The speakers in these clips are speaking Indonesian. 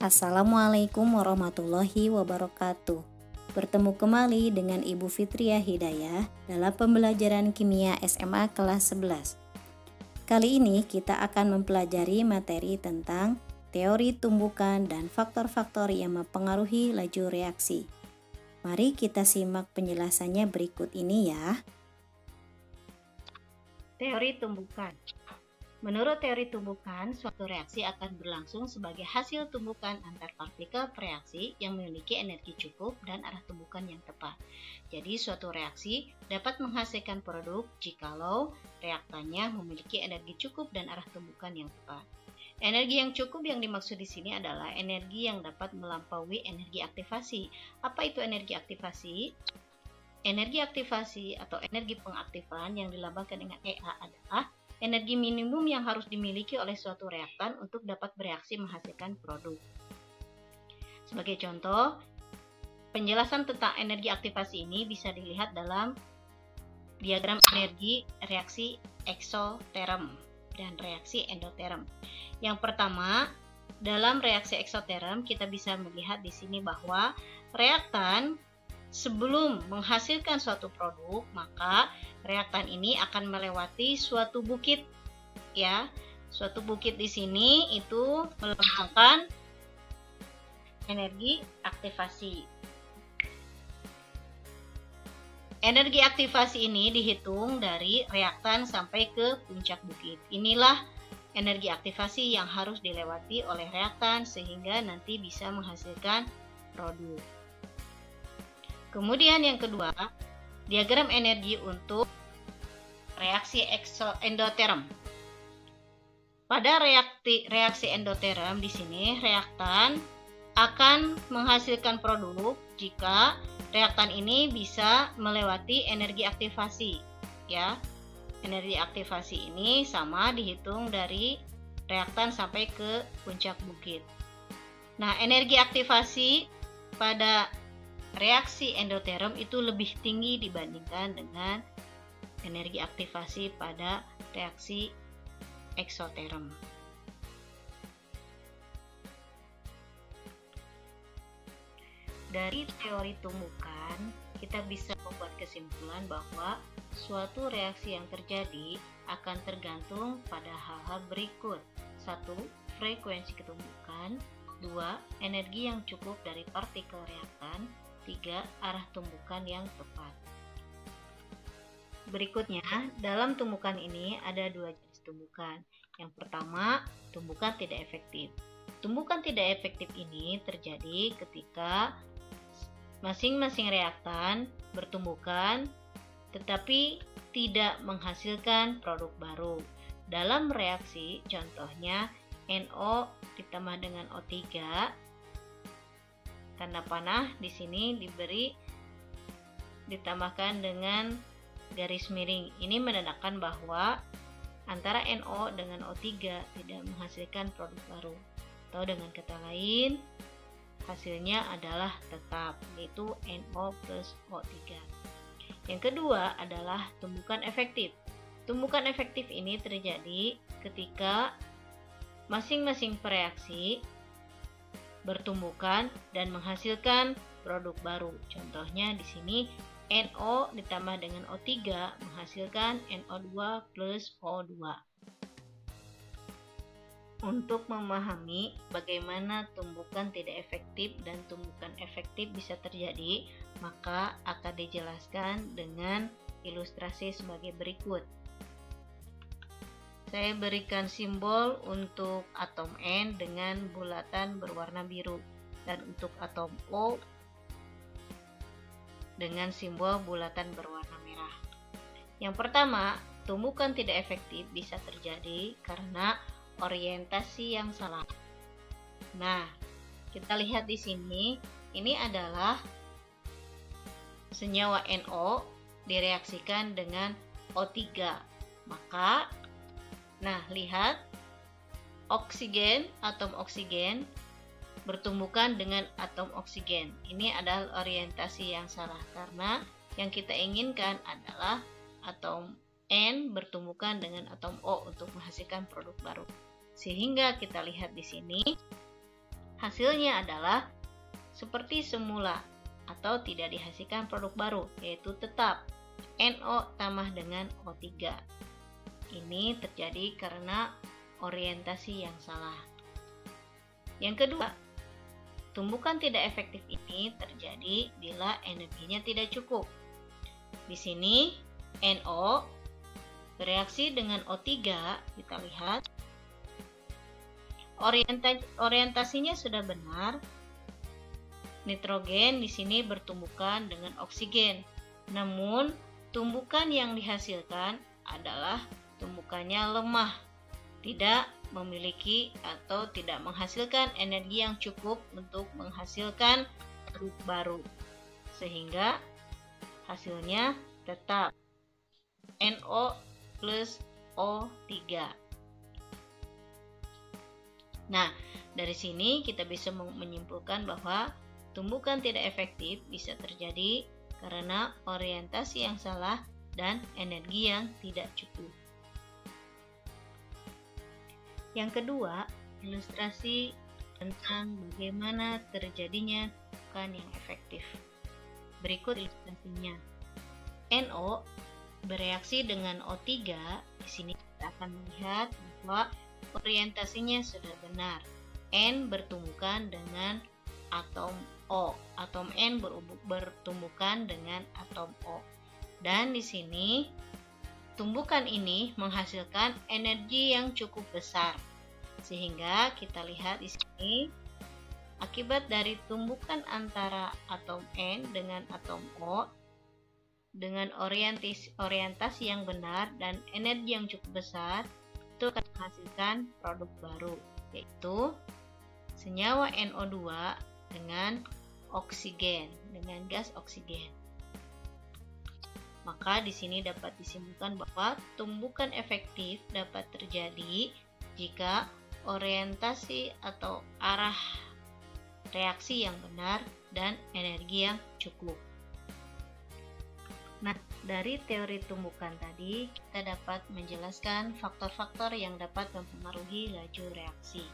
Assalamualaikum warahmatullahi wabarakatuh. Bertemu kembali dengan Ibu Fitriah Hidayah dalam pembelajaran kimia SMA kelas 11. Kali ini kita akan mempelajari materi tentang teori tumbukan dan faktor-faktor yang mempengaruhi laju reaksi. Mari kita simak penjelasannya berikut ini ya. Teori tumbukan. Menurut teori tumbukan, suatu reaksi akan berlangsung sebagai hasil tumbukan antar partikel bereaksi yang memiliki energi cukup dan arah tumbukan yang tepat. Jadi, suatu reaksi dapat menghasilkan produk jikalau reaktannya memiliki energi cukup dan arah tumbukan yang tepat. Energi yang cukup yang dimaksud di sini adalah energi yang dapat melampaui energi aktivasi. Apa itu energi aktivasi? Energi aktivasi atau energi pengaktifan yang dilambangkan dengan EA adalah energi minimum yang harus dimiliki oleh suatu reaktan untuk dapat bereaksi menghasilkan produk. Sebagai contoh, penjelasan tentang energi aktivasi ini bisa dilihat dalam diagram energi reaksi eksoterm dan reaksi endoterm. Yang pertama, dalam reaksi eksoterm kita bisa melihat di sini bahwa reaktan sebelum menghasilkan suatu produk, maka reaktan ini akan melewati suatu bukit, ya. Suatu bukit di sini itu melambangkan energi aktivasi. Energi aktivasi ini dihitung dari reaktan sampai ke puncak bukit. Inilah energi aktivasi yang harus dilewati oleh reaktan sehingga nanti bisa menghasilkan produk. Kemudian yang kedua, diagram energi untuk reaksi endoterm. Pada reaksi endoterm di sini reaktan akan menghasilkan produk jika reaktan ini bisa melewati energi aktivasi, ya. Energi aktivasi ini sama dihitung dari reaktan sampai ke puncak bukit. Nah, energi aktivasi pada reaksi endoterm itu lebih tinggi dibandingkan dengan energi aktivasi pada reaksi eksoterm. Dari teori tumbukan, kita bisa membuat kesimpulan bahwa suatu reaksi yang terjadi akan tergantung pada hal-hal berikut. 1. Frekuensi ketumbukan. 2. Energi yang cukup dari partikel reaktan. 3. Arah tumbukan yang tepat. Berikutnya, dalam tumbukan ini ada dua jenis tumbukan. Yang pertama, tumbukan tidak efektif. Tumbukan tidak efektif ini terjadi ketika masing-masing reaktan bertumbukan tetapi tidak menghasilkan produk baru. Dalam reaksi, contohnya NO ditambah dengan O3, tanda panah di sini ditambahkan dengan garis miring. Ini menandakan bahwa antara NO dengan O3 tidak menghasilkan produk baru. Atau dengan kata lain, hasilnya adalah tetap, yaitu NO plus O3. Yang kedua adalah tumbukan efektif. Tumbukan efektif ini terjadi ketika masing-masing reaksi bertumbukan dan menghasilkan produk baru. Contohnya di sini NO ditambah dengan O3 menghasilkan NO2 plus O2. Untuk memahami bagaimana tumbukan tidak efektif dan tumbukan efektif bisa terjadi, maka akan dijelaskan dengan ilustrasi sebagai berikut. Saya berikan simbol untuk atom N dengan bulatan berwarna biru dan untuk atom O dengan simbol bulatan berwarna merah. Yang pertama, tumbukan tidak efektif bisa terjadi karena orientasi yang salah. Nah, kita lihat di sini, ini adalah senyawa NO direaksikan dengan O3. Maka lihat, atom oksigen bertumbukan dengan atom oksigen. Ini adalah orientasi yang salah karena yang kita inginkan adalah atom N bertumbukan dengan atom O untuk menghasilkan produk baru. Sehingga kita lihat di sini Hasilnya adalah seperti semula atau tidak dihasilkan produk baru, yaitu tetap NO tambah dengan O3. Ini terjadi karena orientasi yang salah. Yang kedua, tumbukan tidak efektif ini terjadi bila energinya tidak cukup. Di sini NO bereaksi dengan O3, kita lihat orientasinya sudah benar. Nitrogen di sini bertumbukan dengan oksigen. Namun, tumbukan yang dihasilkan adalah tumbukannya lemah, tidak memiliki atau tidak menghasilkan energi yang cukup untuk menghasilkan produk baru, sehingga hasilnya tetap NO plus O3. Nah, dari sini kita bisa menyimpulkan bahwa tumbukan tidak efektif bisa terjadi karena orientasi yang salah dan energi yang tidak cukup. Yang kedua, ilustrasi tentang bagaimana terjadinya tumbukan yang efektif. Berikut ilustrasinya. NO bereaksi dengan O3. Di sini kita akan melihat bahwa orientasinya sudah benar. N bertumbukan dengan atom O. Atom N bertumbukan dengan atom O. Dan di sini tumbukan ini menghasilkan energi yang cukup besar. Sehingga kita lihat di sini akibat dari tumbukan antara atom N dengan atom O dengan orientasi yang benar dan energi yang cukup besar, itu akan menghasilkan produk baru, yaitu senyawa NO2 dengan oksigen, dengan gas oksigen. Maka di sini dapat disimpulkan bahwa tumbukan efektif dapat terjadi jika orientasi atau arah reaksi yang benar dan energi yang cukup. Nah, dari teori tumbukan tadi kita dapat menjelaskan faktor-faktor yang dapat mempengaruhi laju reaksi.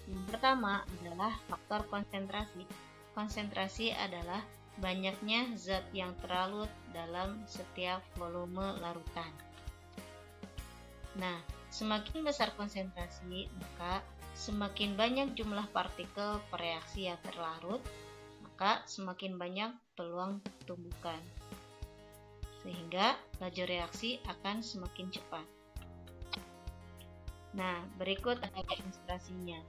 Yang pertama adalah faktor konsentrasi. Konsentrasi adalah banyaknya zat yang terlarut dalam setiap volume larutan. Nah, semakin besar konsentrasi, maka semakin banyak jumlah partikel per reaksi yang terlarut, maka semakin banyak peluang tumbukan. Sehingga laju reaksi akan semakin cepat. Nah, berikut ada ilustrasinya.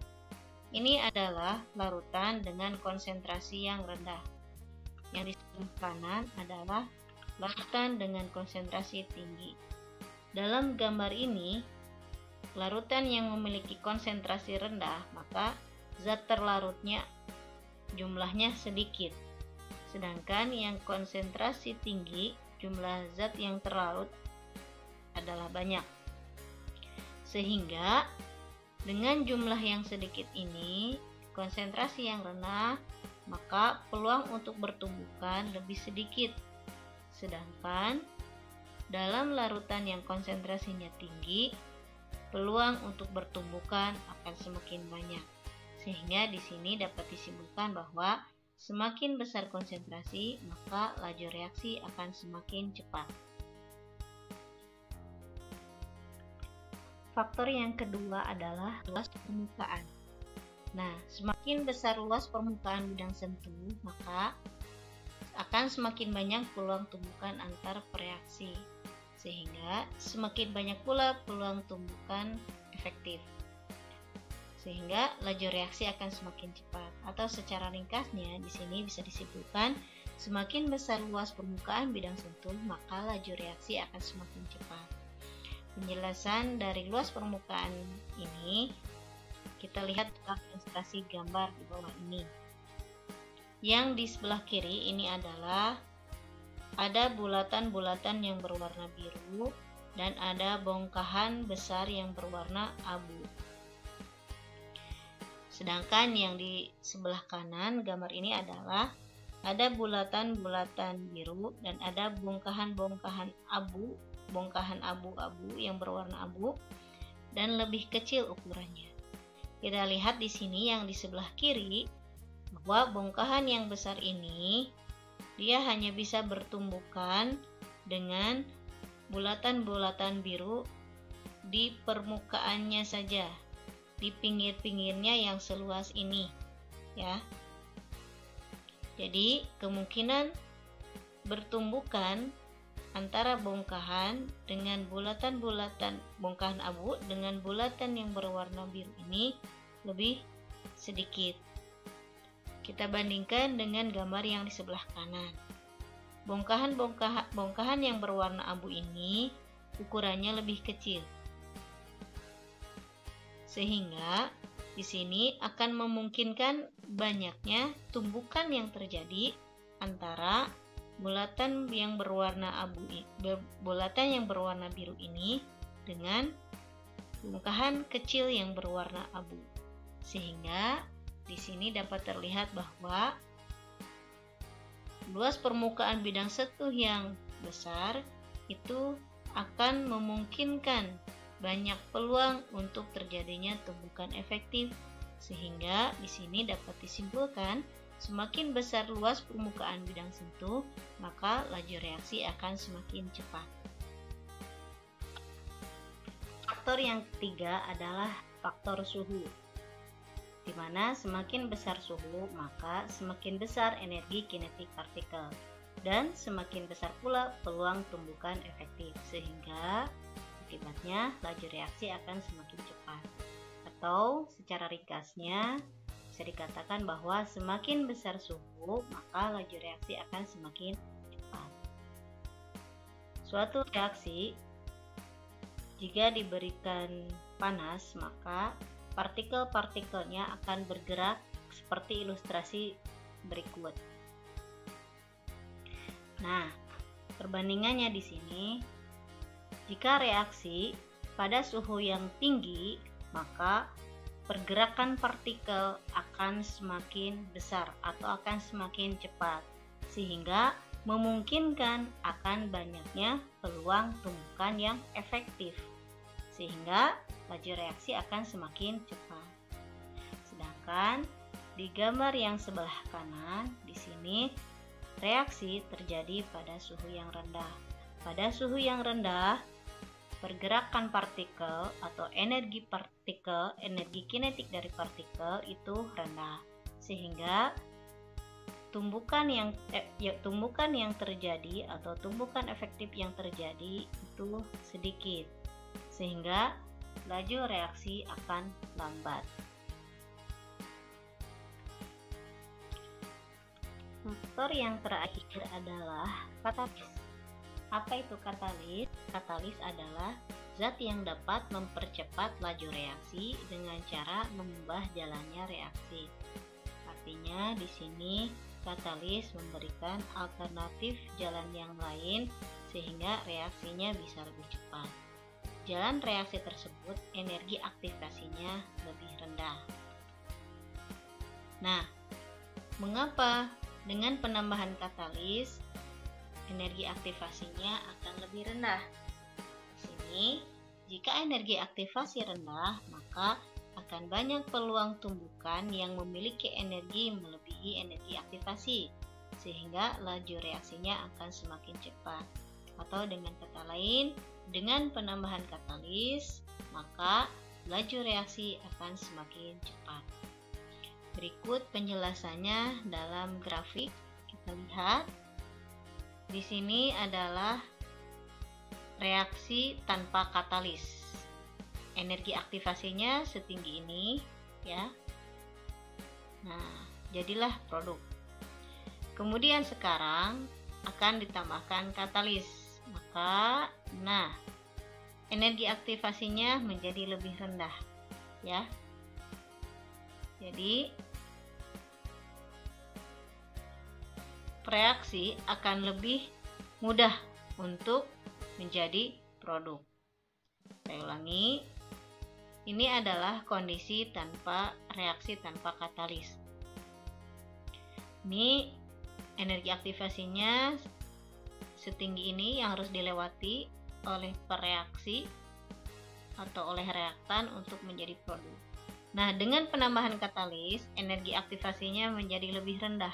Ini adalah larutan dengan konsentrasi yang rendah. Yang di sebelah kanan adalah larutan dengan konsentrasi tinggi. Dalam gambar ini, larutan yang memiliki konsentrasi rendah, maka zat terlarutnya jumlahnya sedikit. Sedangkan yang konsentrasi tinggi, jumlah zat yang terlarut adalah banyak. Sehingga dengan jumlah yang sedikit ini, konsentrasi yang rendah, maka peluang untuk bertumbukan lebih sedikit. Sedangkan dalam larutan yang konsentrasinya tinggi, peluang untuk bertumbukan akan semakin banyak. Sehingga di sini dapat disimpulkan bahwa semakin besar konsentrasi, maka laju reaksi akan semakin cepat. Faktor yang kedua adalah luas permukaan. Nah, semakin besar luas permukaan bidang sentuh, maka akan semakin banyak peluang tumbukan antar reaksi. Sehingga semakin banyak pula peluang tumbukan efektif. Sehingga laju reaksi akan semakin cepat. Atau secara ringkasnya, di sini bisa disimpulkan, semakin besar luas permukaan bidang sentuh, maka laju reaksi akan semakin cepat. Penjelasan dari luas permukaan ini kita lihat dalam ilustrasi gambar di bawah ini. Yang di sebelah kiri ini adalah ada bulatan-bulatan yang berwarna biru dan ada bongkahan besar yang berwarna abu. Sedangkan yang di sebelah kanan gambar ini adalah ada bulatan-bulatan biru dan ada bongkahan-bongkahan abu-abu yang berwarna abu dan lebih kecil ukurannya. Kita lihat di sini yang di sebelah kiri bahwa bongkahan yang besar ini dia hanya bisa bertumbukan dengan bulatan-bulatan biru di permukaannya saja, di pinggir-pinggirnya yang seluas ini, ya. Jadi kemungkinan bertumbukan antara bongkahan dengan bulatan-bulatan bongkahan abu dengan bulatan yang berwarna biru ini lebih sedikit. Kita bandingkan dengan gambar yang di sebelah kanan. Bongkahan yang berwarna abu ini ukurannya lebih kecil, sehingga di sini akan memungkinkan banyaknya tumbukan yang terjadi antara bulatan yang berwarna biru ini dengan bongkahan kecil yang berwarna abu, sehingga di sini dapat terlihat bahwa luas permukaan bidang setuh yang besar itu akan memungkinkan banyak peluang untuk terjadinya tumbukan efektif, sehingga di sini dapat disimpulkan semakin besar luas permukaan bidang sentuh, maka laju reaksi akan semakin cepat. Faktor yang ketiga adalah faktor suhu, di mana semakin besar suhu, maka semakin besar energi kinetik partikel, dan semakin besar pula peluang tumbukan efektif, sehingga akibatnya laju reaksi akan semakin cepat. Atau secara ringkasnya bisa dikatakan bahwa semakin besar suhu, maka laju reaksi akan semakin cepat. Suatu reaksi jika diberikan panas, maka partikel-partikelnya akan bergerak seperti ilustrasi berikut. Nah, perbandingannya di sini, jika reaksi pada suhu yang tinggi, maka pergerakan partikel akan semakin besar atau akan semakin cepat, sehingga memungkinkan akan banyaknya peluang tumbukan yang efektif, sehingga laju reaksi akan semakin cepat. Sedangkan di gambar yang sebelah kanan, di sini reaksi terjadi pada suhu yang rendah. Pada suhu yang rendah, pergerakan partikel atau energi kinetik dari partikel itu rendah, sehingga tumbukan yang terjadi atau tumbukan efektif yang terjadi itu sedikit, sehingga laju reaksi akan lambat. Faktor yang terakhir adalah katalis. Apa itu katalis? Katalis adalah zat yang dapat mempercepat laju reaksi dengan cara mengubah jalannya reaksi. Artinya di sini katalis memberikan alternatif jalan yang lain sehingga reaksinya bisa lebih cepat. Jalan reaksi tersebut energi aktivasinya lebih rendah. Nah, mengapa dengan penambahan katalis energi aktivasinya akan lebih rendah? Di sini, jika energi aktivasi rendah, maka akan banyak peluang tumbukan yang memiliki energi melebihi energi aktivasi, sehingga laju reaksinya akan semakin cepat. Atau dengan kata lain, dengan penambahan katalis, maka laju reaksi akan semakin cepat. Berikut penjelasannya dalam grafik. Kita lihat. Di sini adalah reaksi tanpa katalis. Energi aktivasinya setinggi ini, ya. Nah, jadilah produk. Kemudian sekarang akan ditambahkan katalis. Maka, energi aktivasinya menjadi lebih rendah, ya. Jadi, reaksi akan lebih mudah untuk menjadi produk. Saya ulangi, ini adalah kondisi tanpa reaksi tanpa katalis. Ini energi aktivasinya setinggi ini yang harus dilewati oleh pereaksi atau oleh reaktan untuk menjadi produk. Nah, dengan penambahan katalis, energi aktivasinya menjadi lebih rendah,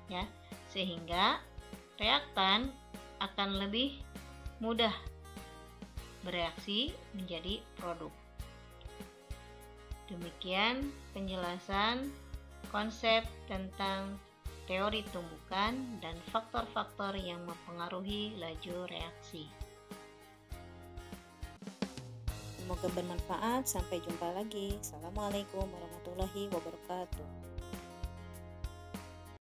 ya, sehingga reaktan akan lebih mudah bereaksi menjadi produk. Demikian penjelasan konsep tentang teori tumbukan dan faktor-faktor yang mempengaruhi laju reaksi. Semoga bermanfaat. Sampai jumpa lagi. Assalamualaikum warahmatullahi wabarakatuh.